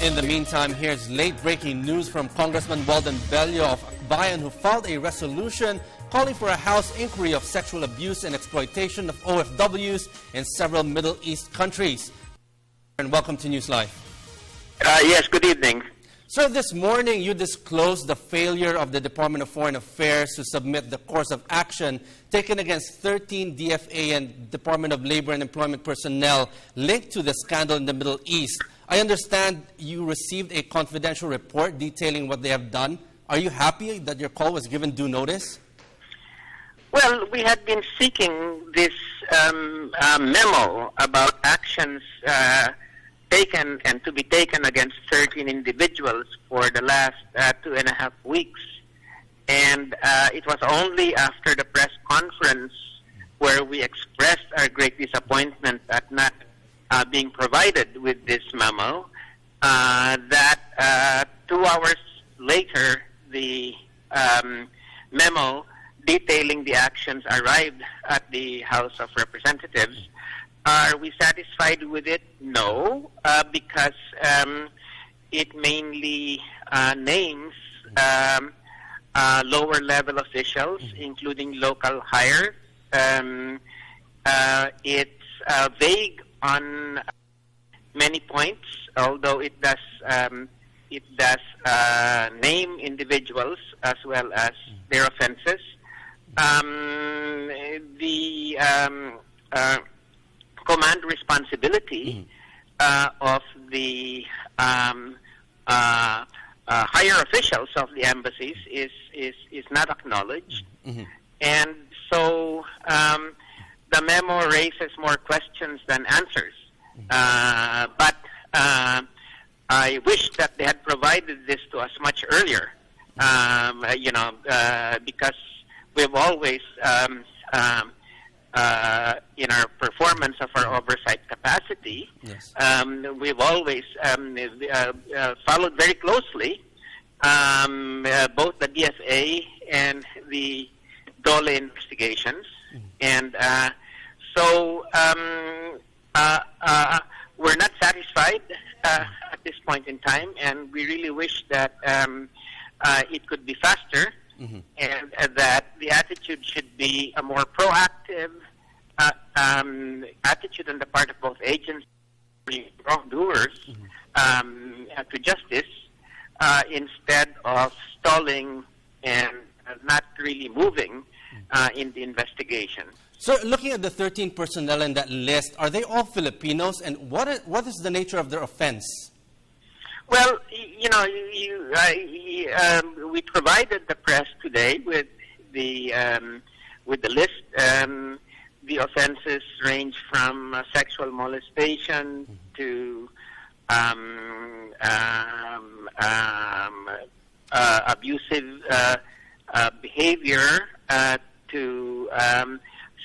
In the meantime, here's late-breaking news from Congressman Walden Bello of AKBAYAN, who filed a resolution calling for a House inquiry of sexual abuse and exploitation of OFWs in several Middle East countries. And welcome to NewsLife. Yes, good evening. So this morning you disclosed the failure of the Department of Foreign Affairs to submit the course of action taken against 13 DFA and Department of Labor and Employment personnel linked to the scandal in the Middle East. I understand you received a confidential report detailing what they have done. Are you happy that your call was given due notice? Well, we had been seeking this memo about actions taken and to be taken against 13 individuals for the last 2.5 weeks. And it was only after the press conference where we expressed our great disappointment at not being provided with this memo that 2 hours later the memo detailing the actions arrived at the House of Representatives. Are we satisfied with it? No, because it mainly names lower level officials, including local hires. It's vague on many points, although it does name individuals as well as their offenses. The command responsibility of the higher officials of the embassies is not acknowledged, and so the memo raises more questions than answers. But I wish that they had provided this to us much earlier, because we've always, in our performance of our oversight capacity, Yes. We've always followed very closely both the DFA and the DOLE investigations. And so we're not satisfied at this point in time, and we really wish that it could be faster, and that the attitude should be a more proactive attitude on the part of both agencies, wrongdoers, to justice, instead of stalling and not really moving in the investigation. So looking at the 13 personnel in that list, are they all Filipinos, and what is the nature of their offense? Well, we provided the press today with the list. The offenses range from sexual molestation to abusive behavior to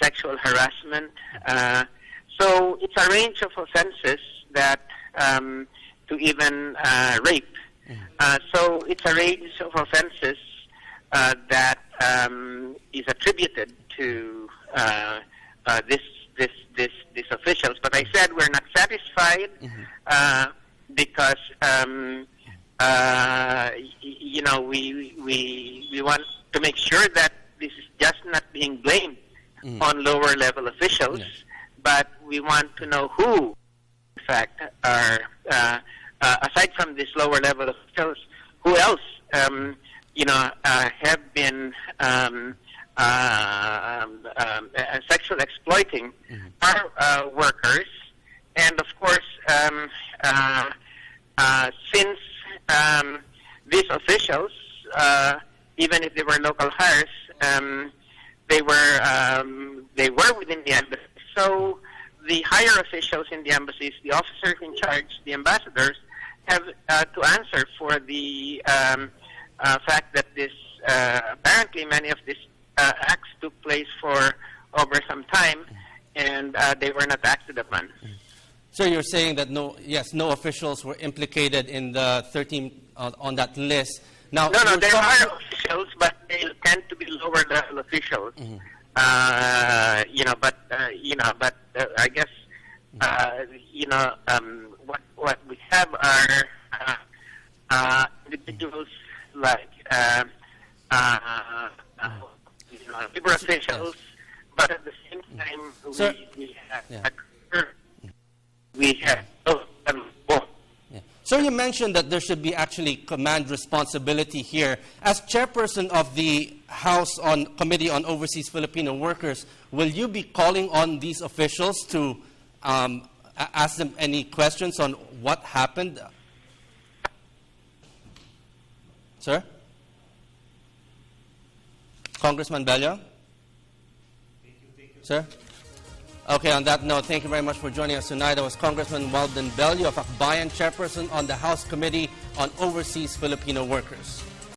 sexual harassment. So it's a range of offenses that to even rape. So it's a range of offenses that is attributed to these officials. But I said we're not satisfied because we want to make sure that this is just not being blamed on lower level officials, but we want to know who, in fact, are aside from these lower level officials, who else have been sexual exploiting our workers. And of course, since these officials, even if they were local hires, they were within the embassy. So the higher officials in the embassies, the officers in charge, the ambassadors, have to answer for the fact that this apparently many of these acts took place for over some time, and they were not acted upon. So you're saying that no officials were implicated in the 13 on that list. Now, no, there are officials, but they tend to be lower level officials. I guess what we have are individuals like labor officials, but at the same time, Sir, we have So you mentioned that there should be actually command responsibility here. As chairperson of the House Committee on Overseas Filipino Workers, will you be calling on these officials to ask them any questions on what happened? Sir? Congressman Bello? Thank you. Sir? Okay, on that note, thank you very much for joining us tonight. That was Congressman Walden Bello of AKBAYAN, chairperson on the House Committee on Overseas Filipino Workers.